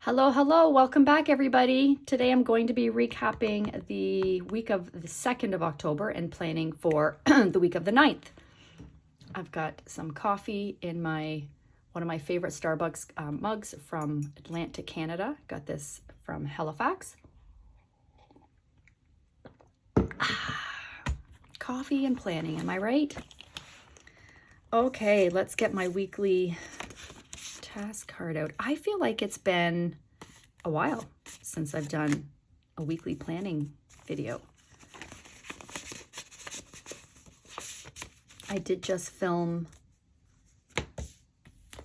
Hello, welcome back everybody. Today I'm going to be recapping the week of the 2nd of October and planning for the week of the 9th. I've got some coffee in one of my favorite Starbucks mugs from Atlantic, Canada. Got this from Halifax. Coffee and planning, am I right? Okay, let's get my weekly task card out. I feel like it's been a while since I've done a weekly planning video. I did just film,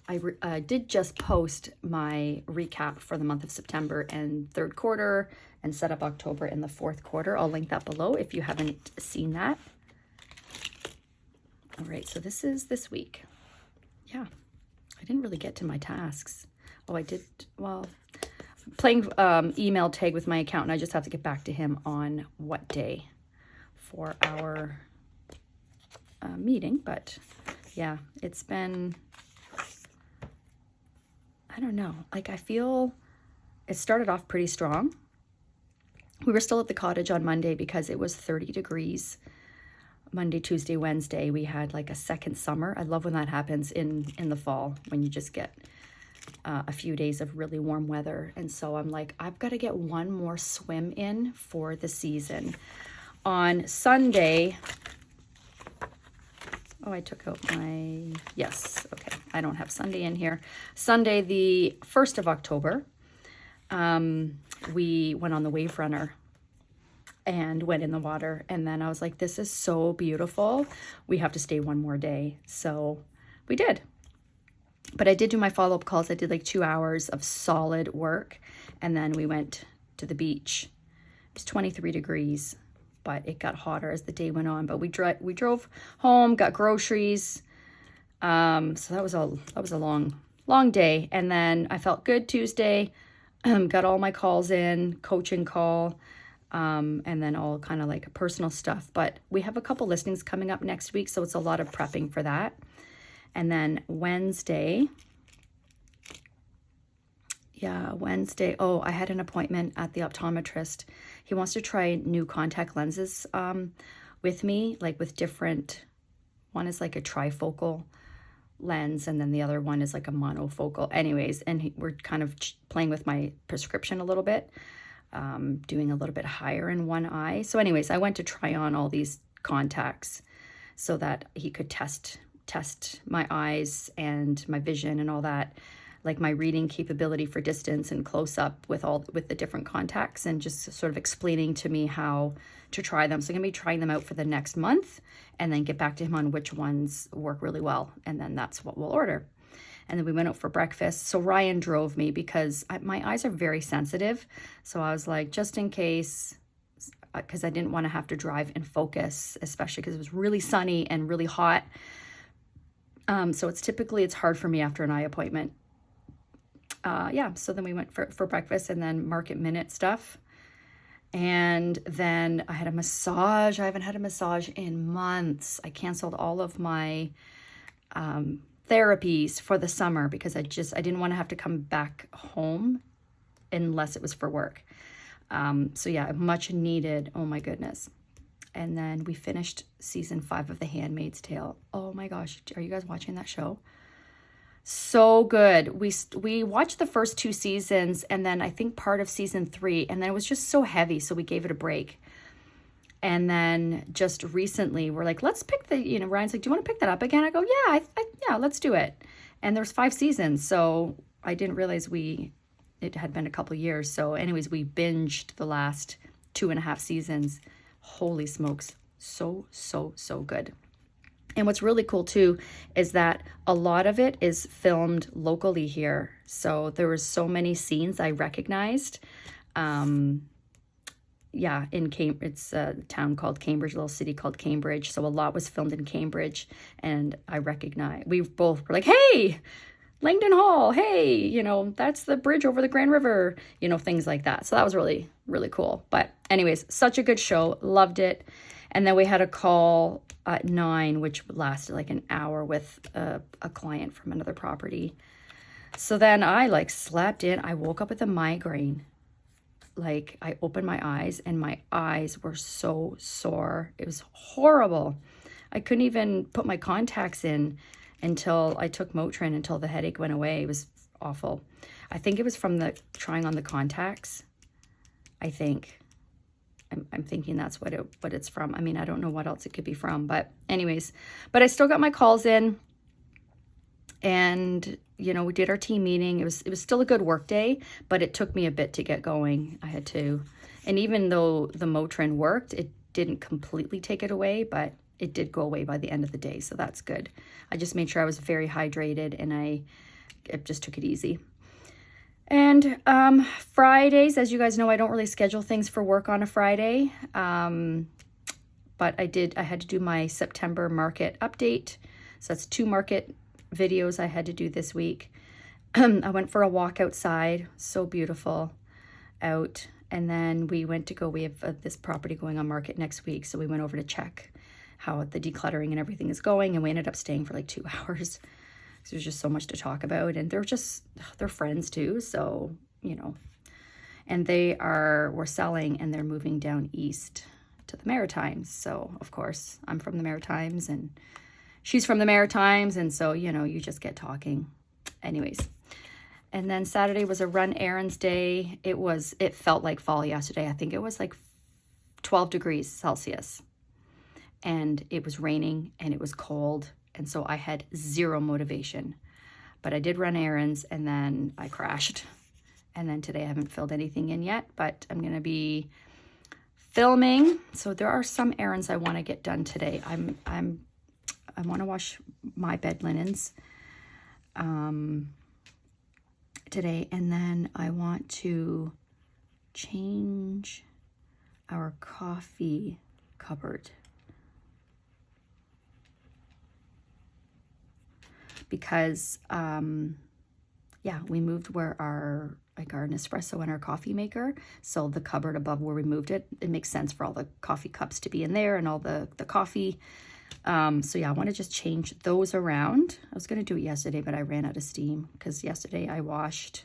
I did just post my recap for the month of September and third quarter and set up October and the fourth quarter. I'll link that below if you haven't seen that. All right, so this is this week. Yeah. I didn't really get to my tasks. Oh, I did, well, playing email tag with my accountant. I just have to get back to him on what day for our meeting. But yeah, it's been, I don't know, like I feel it started off pretty strong. We were still at the cottage on Monday because it was 30 degrees. Monday, Tuesday, Wednesday, we had like a second summer. I love when that happens in the fall, when you just get a few days of really warm weather. And so I'm like, I've got to get one more swim in for the season. On Sunday, oh, I took out my, yes, okay. I don't have Sunday in here. Sunday, the 1st of October, we went on the wave runner and went in the water. And then I was like, this is so beautiful. We have to stay one more day. So we did. But I did do my follow-up calls. I did like 2 hours of solid work. And then we went to the beach. It was 23 degrees, but it got hotter as the day went on. But we drove home, got groceries. So that was a long day. And then I felt good Tuesday. Got all my calls in, coaching call. And then all kind of like personal stuff. But we have a couple listings coming up next week, so it's a lot of prepping for that. And then Wednesday, oh, I had an appointment at the optometrist. He wants to try new contact lenses with me, like with different, one is like a trifocal lens, and then the other one is like a monofocal. Anyways, and we're kind of playing with my prescription a little bit. Doing a little bit higher in one eye. So anyways, I went to try on all these contacts so that he could test my eyes and my vision and all that, like my reading capability for distance and close up with the different contacts, and just sort of explaining to me how to try them. So I'm gonna be trying them out for the next month and then get back to him on which ones work really well. And then that's what we'll order. And then we went out for breakfast. So Ryan drove me because my eyes are very sensitive. So I was like, just in case, because I didn't want to have to drive and focus, especially because it was really sunny and really hot. So it's hard for me after an eye appointment. Yeah, so then we went for breakfast and then market minute stuff. And then I had a massage. I haven't had a massage in months. I canceled all of my therapies for the summer because I didn't want to have to come back home unless it was for work. So yeah, much needed. Oh my goodness. And then we finished season 5 of The Handmaid's Tale. Oh my gosh, are you guys watching that show? So good. We watched the first 2 seasons and then I think part of season 3, and then it was just so heavy, so we gave it a break. And then just recently, we're like, let's pick Ryan's like, do you want to pick that up again? I go, yeah, yeah, let's do it. And there's 5 seasons, so I didn't realize it had been a couple years. So anyways, we binged the last 2.5 seasons. Holy smokes, so good. And what's really cool too is that a lot of it is filmed locally here. So there was so many scenes I recognized. Yeah, in Cambridge, it's a town called Cambridge, a little city called Cambridge. So a lot was filmed in Cambridge, and we both were like, hey, Langdon Hall, hey, that's the bridge over the Grand River, things like that. So that was really, really cool. But anyways, such a good show, loved it. And then we had a call at 9, which lasted like an hour with a client from another property. So then I like slept in. I woke up with a migraine. Like I opened my eyes and my eyes were so sore. It was horrible. I couldn't even put my contacts in until I took Motrin until the headache went away. It was awful. I think it was from the trying on the contacts. I think. I'm thinking that's what it's from. I mean, I don't know what else it could be from, but anyways, but I still got my calls in, and you know, we did our team meeting. It was still a good work day, but it took me a bit to get going. I had to, and even though the Motrin worked, it didn't completely take it away, but it did go away by the end of the day, so that's good. I just made sure I was very hydrated, and I just took it easy. And Fridays, as you guys know, I don't really schedule things for work on a Friday. But I had to do my September market update. So that's 2 market videos I had to do this week. I went for a walk outside, so beautiful out. And then we have this property going on market next week. So we went over to check how the decluttering and everything is going. And we ended up staying for like 2 hours. There's just so much to talk about, and they're friends too, so you know. And we're selling, and they're moving down east to the Maritimes. So of course I'm from the Maritimes and she's from the Maritimes, and so you know, you just get talking. Anyways, and then Saturday was a run errands day. It felt like fall yesterday. I think it was like 12 degrees Celsius, and it was raining and it was cold. And so I had zero motivation, but I did run errands, and then I crashed. And then today I haven't filled anything in yet, but I'm going to be filming. So there are some errands I want to get done today. I want to wash my bed linens today. And then I want to change our coffee cupboard, because yeah, we moved where our Nespresso and our coffee maker, so the cupboard above where we moved it makes sense for all the coffee cups to be in there and all the coffee. So yeah, I want to just change those around. I was going to do it yesterday, but I ran out of steam because yesterday I washed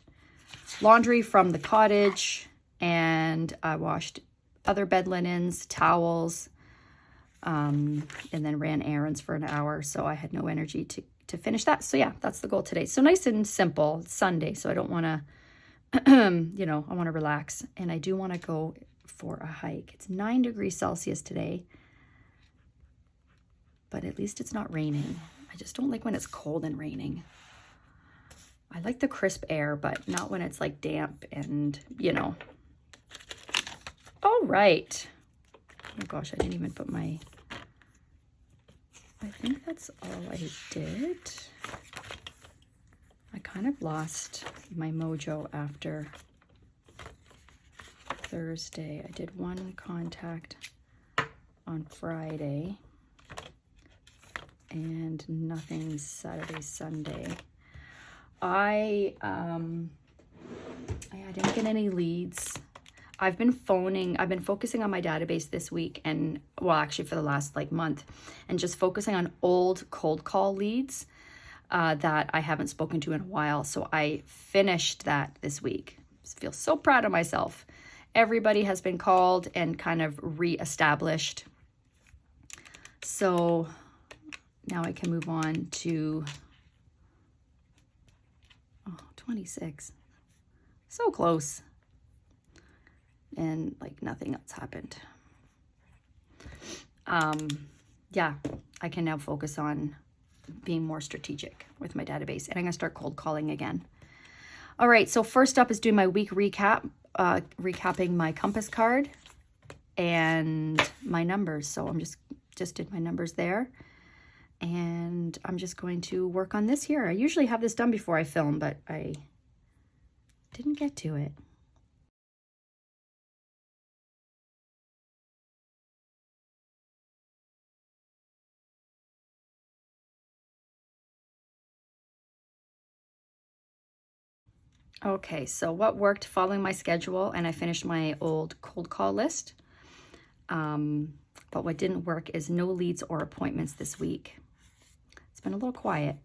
laundry from the cottage, and I washed other bed linens, towels, and then ran errands for an hour, so I had no energy to finish that. So yeah, that's the goal today. So nice and simple. It's Sunday, so I don't want to, you know, I want to relax, and I do want to go for a hike. It's 9 degrees Celsius today, but at least it's not raining. I just don't like when it's cold and raining. I like the crisp air, but not when it's like damp and, you know. All right. Oh gosh, I didn't even put my... I think that's all I did. I kind of lost my mojo after Thursday. I did 1 contact on Friday and nothing Saturday, Sunday. I didn't get any leads. I've been focusing on my database this week, and well, actually for the last like month, and just focusing on old cold call leads that I haven't spoken to in a while. So I finished that this week. I feel so proud of myself. Everybody has been called and kind of re-established. So now I can move on to 26. So close. And like nothing else happened. Yeah, I can now focus on being more strategic with my database, and I'm gonna start cold calling again. All right, so first up is doing my week recap, recapping my compass card and my numbers. So I'm just did my numbers there, and I'm just going to work on this here. I usually have this done before I film, but I didn't get to it. Okay, so what worked following my schedule, and I finished my old cold call list. But what didn't work is no leads or appointments this week. It's been a little quiet.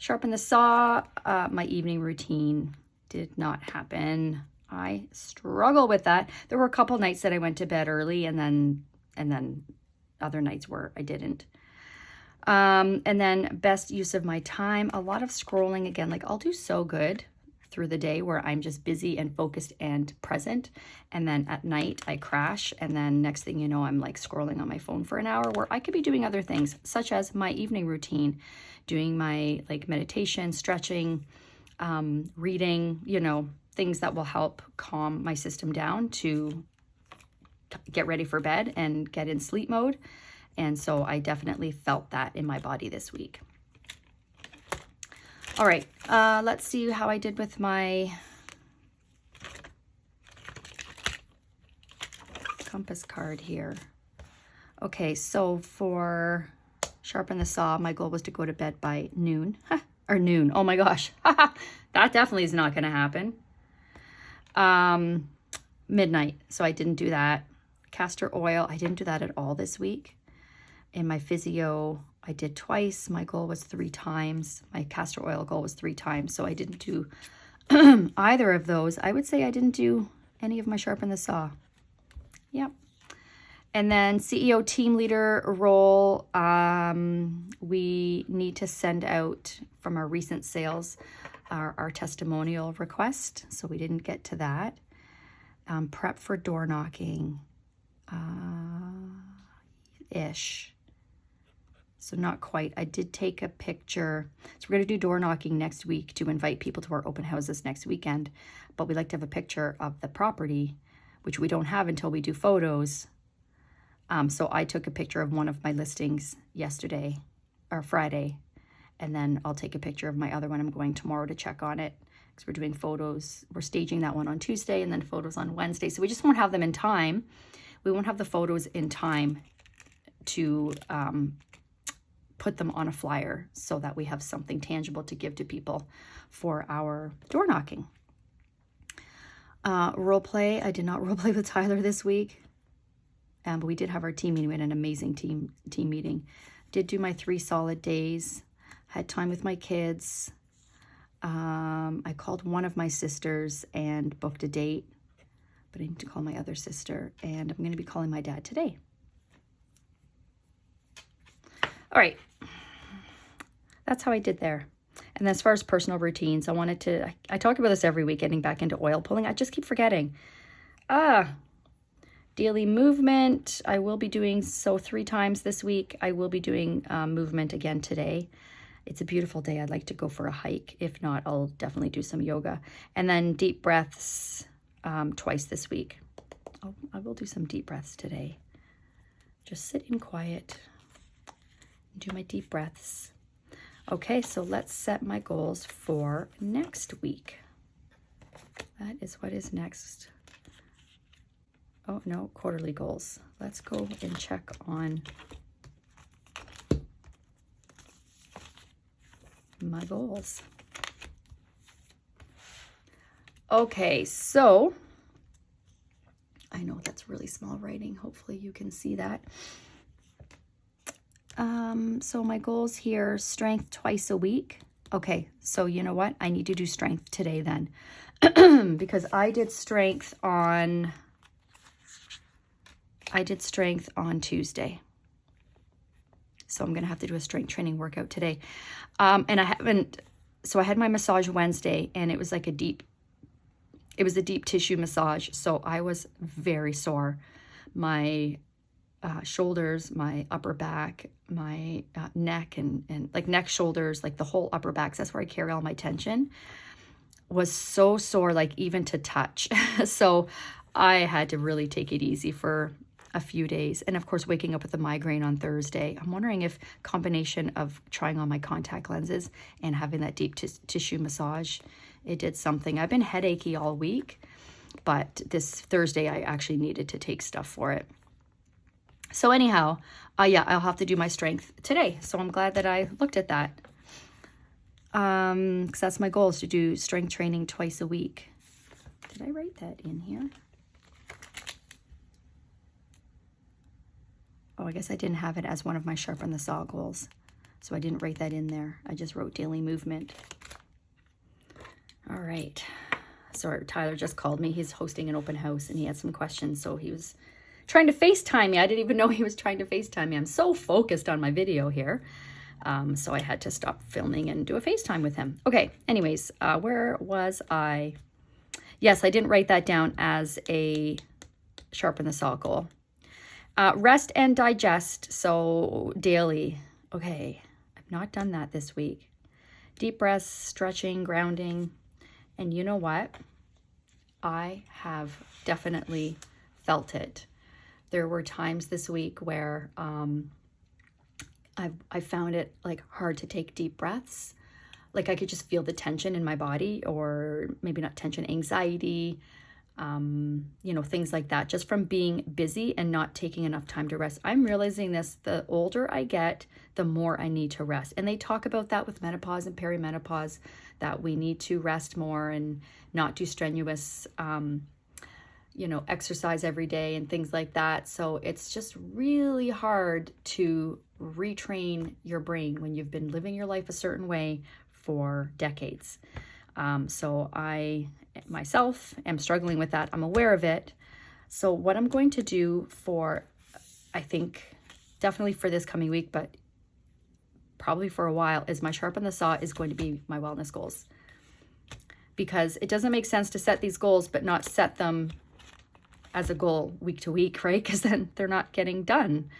Sharpen the saw, my evening routine did not happen. I struggle with that. There were a couple nights that I went to bed early and then other nights where I didn't. And then best use of my time, a lot of scrolling again. Like I'll do so good through the day where I'm just busy and focused and present. And then at night I crash. And then next thing you know, I'm like scrolling on my phone for an hour where I could be doing other things, such as my evening routine, doing my like meditation, stretching, reading, you know, things that will help calm my system down to get ready for bed and get in sleep mode. And so I definitely felt that in my body this week. All right, let's see how I did with my compass card here. Okay, so for sharpen the saw, my goal was to go to bed by noon. Or noon, oh my gosh. That definitely is not gonna happen. Midnight, so I didn't do that. Castor oil, I didn't do that at all this week. In my physio, I did twice. My goal was 3 times. My castor oil goal was 3 times. So I didn't do either of those. I would say I didn't do any of my sharpen the saw. Yep. And then CEO team leader role, we need to send out from our recent sales our testimonial request. So we didn't get to that. Prep for door knocking. Ish. So not quite. I did take a picture. So we're going to do door knocking next week to invite people to our open houses next weekend. But we like to have a picture of the property, which we don't have until we do photos. So I took a picture of one of my listings yesterday or Friday. And then I'll take a picture of my other one. I'm going tomorrow to check on it because we're doing photos. We're staging that one on Tuesday and then photos on Wednesday. So we just won't have them in time. We won't have the photos in time to put them on a flyer so that we have something tangible to give to people for our door knocking. Role play, I did not role play with Tyler this week, but we did have our team meeting. We had an amazing team meeting. Did do my 3 solid days, had time with my kids. I called one of my sisters and booked a date, but I need to call my other sister, and I'm going to be calling my dad today. All right, that's how I did there. And as far as personal routines, I talk about this every week, getting back into oil pulling. I just keep forgetting. Daily movement, I will be doing so 3 times this week. I will be doing movement again today. It's a beautiful day. I'd like to go for a hike. If not, I'll definitely do some yoga. And then deep breaths twice this week. I will do some deep breaths today. Just sit in quiet. Do my deep breaths. Okay, so let's set my goals for next week. That is what is next. Oh, no, quarterly goals. Let's go and check on my goals. Okay, so I know that's really small writing. Hopefully you can see that. So my goals here, strength twice a week. Okay, so you know what? I need to do strength today then. Because I did strength on Tuesday. So I'm going to have to do a strength training workout today. And I haven't, so I had my massage Wednesday and it was like a deep tissue massage. So I was very sore. My shoulders, my upper back, my neck and like neck, shoulders, like the whole upper back, that's where I carry all my tension, was so sore, like even to touch. So I had to really take it easy for a few days. And of course, waking up with a migraine on Thursday. I'm wondering if combination of trying on my contact lenses and having that deep tissue massage, it did something. I've been headachy all week, but this Thursday I actually needed to take stuff for it. So anyhow, yeah, I'll have to do my strength today. So I'm glad that I looked at that. Because that's my goal, is to do strength training twice a week. Did I write that in here? Oh, I guess I didn't have it as one of my sharpen the saw goals. So I didn't write that in there. I just wrote daily movement. All right. Sorry, Tyler just called me. He's hosting an open house and he had some questions. So he was trying to FaceTime me. I didn't even know he was trying to FaceTime me. I'm so focused on my video here. So I had to stop filming and do a FaceTime with him. Okay, anyways, where was I? Yes, I didn't write that down as a sharpen the saw goal. Rest and digest, so daily. Okay, I've not done that this week. Deep breaths, stretching, grounding. And you know what? I have definitely felt it. There were times this week where I found it like hard to take deep breaths. Like I could just feel the tension in my body, or maybe not tension, anxiety, you know, things like that, just from being busy and not taking enough time to rest. I'm realizing this, the older I get, the more I need to rest. And they talk about that with menopause and perimenopause, that we need to rest more and not do strenuous, you know, exercise every day and things like that. So it's just really hard to retrain your brain when you've been living your life a certain way for decades. So I myself am struggling with that. I'm aware of it. So what I'm going to do for, I think definitely for this coming week, but probably for a while, is my sharpen the saw is going to be my wellness goals. Because it doesn't make sense to set these goals but not set them as a goal week to week, right? Because then they're not getting done.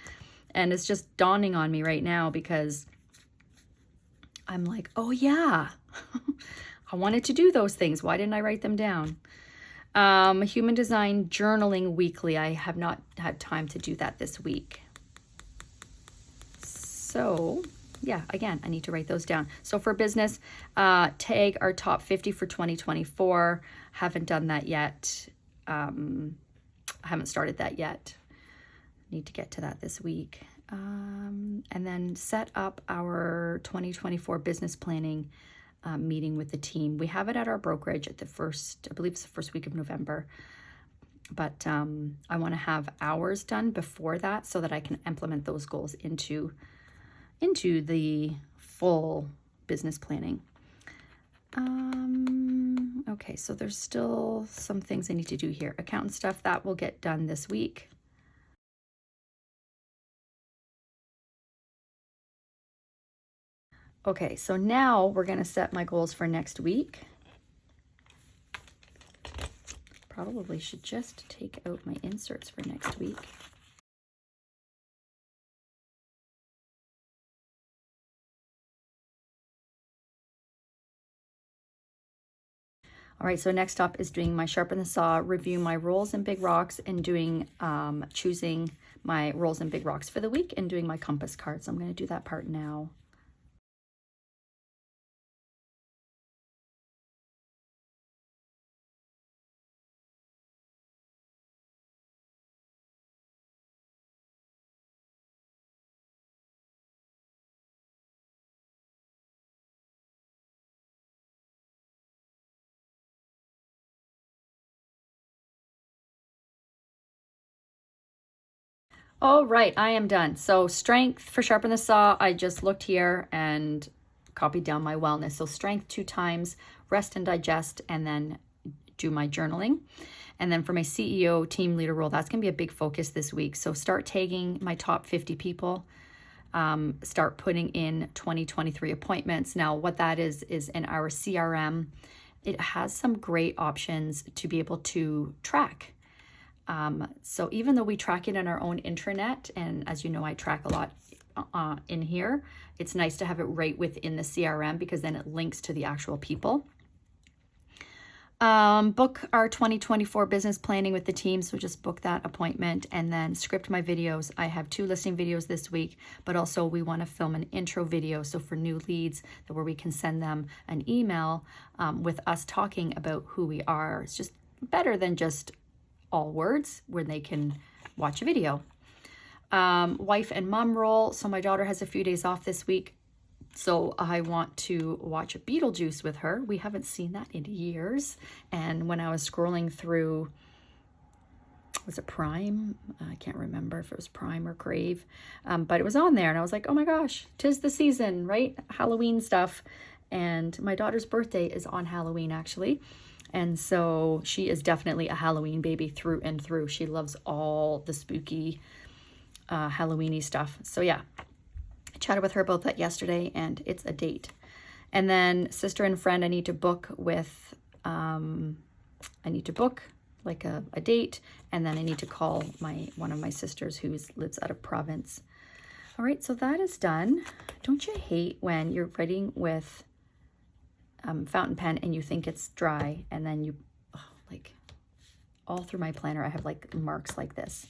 And it's just dawning on me right now, because I'm like, oh yeah, I wanted to do those things. Why didn't I write them down? Human design journaling weekly. I have not had time to do that this week. So yeah, again, I need to write those down. So for business, tag our top 50 for 2024. Haven't done that yet. I haven't started that yet. Need to get to that this week. And then set up our 2024 business planning meeting with the team. We have it at our brokerage at the first, I believe it's the first week of November. But I want to have ours done before that so that I can implement those goals into the full business planning. Okay, so there's still some things I need to do here. Accountant stuff, that will get done this week. Okay, so now we're going to set my goals for next week. Probably should just take out my inserts for next week. All right, so next up is doing my sharpen the saw, review my rolls and big rocks, and doing choosing my rolls and big rocks for the week, and doing my compass cards. I'm going to do that part now. All right, I am done. So strength for sharpen the saw, I just looked here and copied down my wellness. So strength 2 times, rest and digest, and then do my journaling. And then for my CEO team leader role, that's gonna be a big focus this week. So start tagging my top 50 people, start putting in 2023 appointments. Now what that is in our CRM, it has some great options to be able to track. So even though we track it in our own intranet, and as you know, I track a lot in here, it's nice to have it right within the CRM, because then it links to the actual people. Book our 2024 business planning with the team. So just book that appointment, and then script my videos. I have 2 listing videos this week, but also we want to film an intro video. So for new leads, where we can send them an email with us talking about who we are. It's just better than just all words, where they can watch a video. Wife and mom role. So my daughter has a few days off this week, so I want to watch Beetlejuice with her. We haven't seen that in years. And when I was scrolling through was it Prime? I can't remember if it was Prime or Crave, but it was on there, and I was like, oh my gosh, 'tis the season, right? Halloween stuff. And my daughter's birthday is on Halloween, actually. And so she is definitely a Halloween baby through and through. She loves all the spooky Halloweeny stuff. So yeah, I chatted with her about that yesterday, and it's a date. And then sister and friend, I need to book with, like a date, and then I need to call one of my sisters who lives out of province. All right, so that is done. Don't you hate when you're writing with fountain pen and you think it's dry, and then you, like, all through my planner I have like marks like this.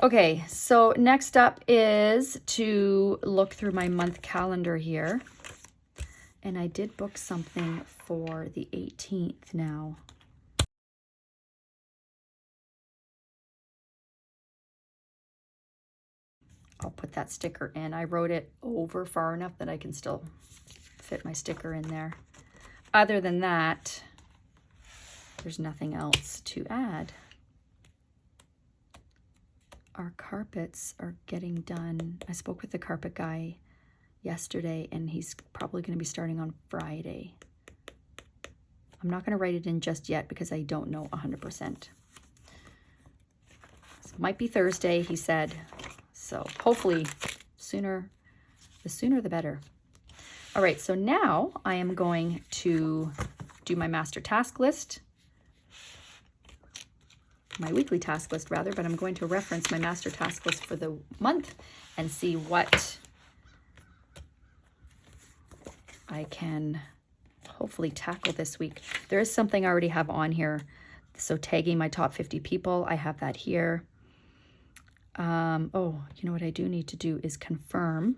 Okay, so next up is to look through my month calendar here. And I did book something for the 18th now. I'll put that sticker in. I wrote it over far enough that I can still fit my sticker in there. Other than that, there's nothing else to add. Our carpets are getting done. I spoke with the carpet guy yesterday, and he's probably going to be starting on Friday. I'm not going to write it in just yet because I don't know 100%. So it might be Thursday, he said. So hopefully the sooner the better. All right, so now I am going to do my master task list. My weekly task list rather, but I'm going to reference my master task list for the month and see what I can hopefully tackle this week. There is something I already have on here. So tagging my top 50 people, I have that here. Oh, you know what I do need to do is confirm.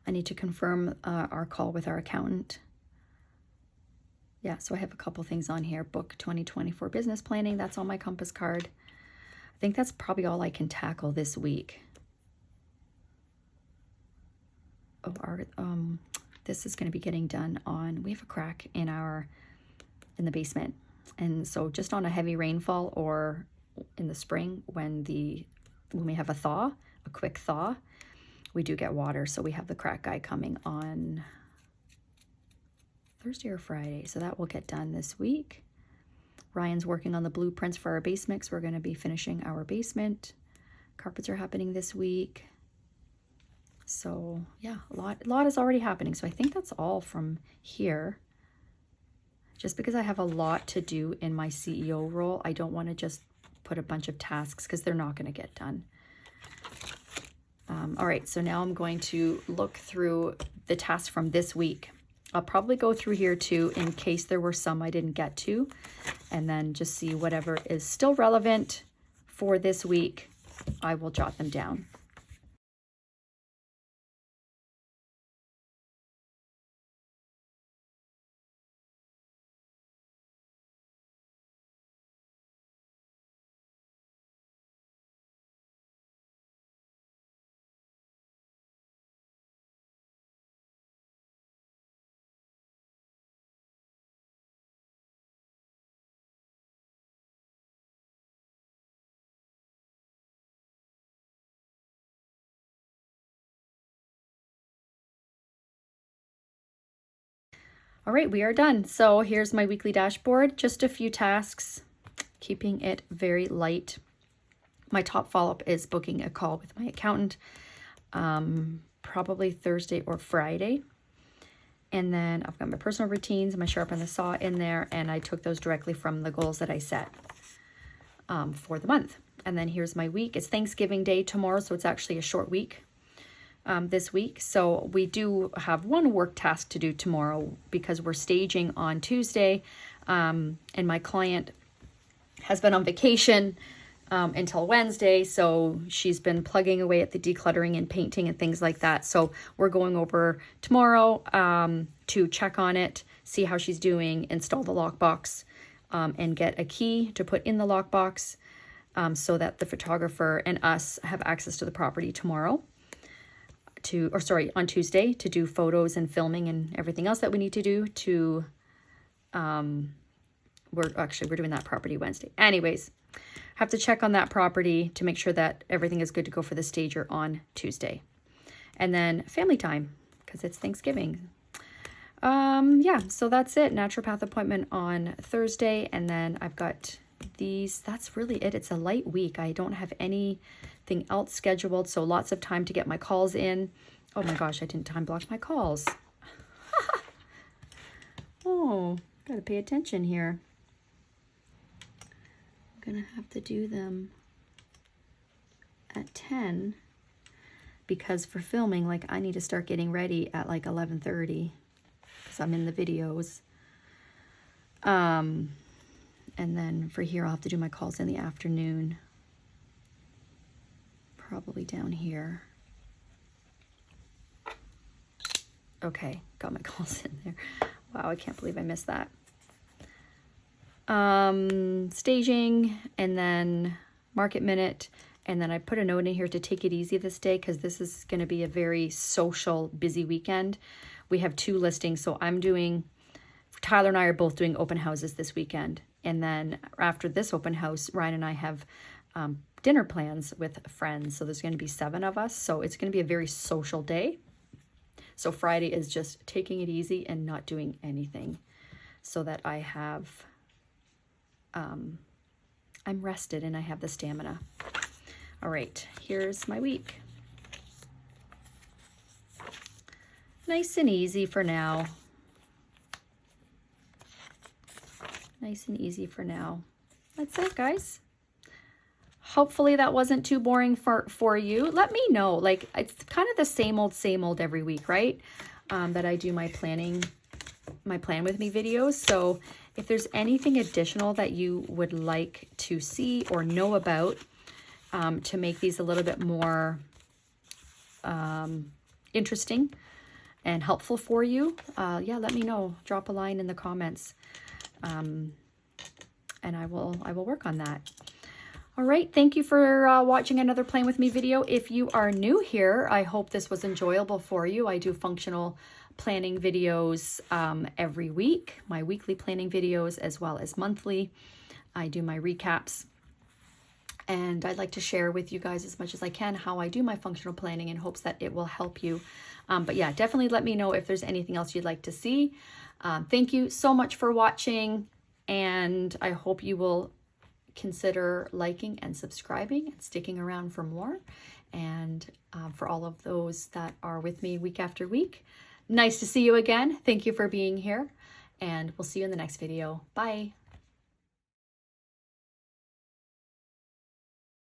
I need to confirm our call with our accountant. Yeah, so I have a couple things on here. Book 2024 business planning. That's on my compass card. I think that's probably all I can tackle this week. Oh, this is going to be getting done on, we have a crack in the basement. And so just on a heavy rainfall or in the spring when we have a quick thaw, we do get water. So we have the crack guy coming on Thursday or Friday. So that will get done this week. Ryan's working on the blueprints for our basement, so we're going to be finishing our basement. Carpets are happening this week. So yeah, a lot is already happening. So I think that's all from here. Just because I have a lot to do in my CEO role, I don't want to just put a bunch of tasks because they're not going to get done. All right, so now I'm going to look through the tasks from this week. I'll probably go through here too in case there were some I didn't get to, and then just see whatever is still relevant for this week. I will jot them down. All right, we are done. So here's my weekly dashboard, just a few tasks, keeping it very light. My top follow-up is booking a call with my accountant, probably Thursday or Friday. And then I've got my personal routines, my sharpen the saw in there, and I took those directly from the goals that I set for the month. And then here's my week. It's Thanksgiving Day tomorrow, so it's actually a short week this week. So we do have one work task to do tomorrow because we're staging on Tuesday, and my client has been on vacation until Wednesday, so she's been plugging away at the decluttering and painting and things like that. So we're going over tomorrow to check on it, see how she's doing, install the lockbox, and get a key to put in the lockbox so that the photographer and us have access to the property tomorrow. On Tuesday to do photos and filming and everything else that we need to do to we're doing that property Wednesday. Anyways, have to check on that property to make sure that everything is good to go for the stager on Tuesday. And then family time, because it's Thanksgiving. Yeah, so that's it. Naturopath appointment on Thursday. And then I've got these. That's really it. It's a light week. I don't have anything else scheduled. So lots of time to get my calls in. Oh my gosh, I didn't time block my calls. Oh, gotta pay attention here. I'm gonna have to do them at 10 because for filming, like I need to start getting ready at like 11:30 because I'm in the videos. And then for here, I'll have to do my calls in the afternoon. Probably down here. Okay, got my calls in there. Wow, I can't believe I missed that. Staging, and then market minute, and then I put a note in here to take it easy this day because this is going to be a very social, busy weekend. We have 2 listings, so Tyler and I are both doing open houses this weekend, and then after this open house, Ryan and I have dinner plans with friends, so there's going to be 7 of us, so it's going to be a very social day. So Friday is just taking it easy and not doing anything so that I have, I'm rested and I have the stamina. All right, here's my week. Nice and easy for now. Nice and easy for now. That's it, guys. Hopefully that wasn't too boring for you. Let me know. Like, it's kind of the same old every week, right? That I do my plan with me videos. So if there's anything additional that you would like to see or know about to make these a little bit more interesting and helpful for you, yeah, let me know. Drop a line in the comments, and I will work on that. All right, thank you for watching another Plan With Me video. If you are new here, I hope this was enjoyable for you. I do functional planning videos every week, my weekly planning videos as well as monthly. I do my recaps, and I'd like to share with you guys as much as I can how I do my functional planning in hopes that it will help you. But yeah, definitely let me know if there's anything else you'd like to see. Thank you so much for watching, and I hope you will consider liking and subscribing and sticking around for more. And for all of those that are with me week after week, nice to see you again. Thank you for being here, and we'll see you in the next video. Bye.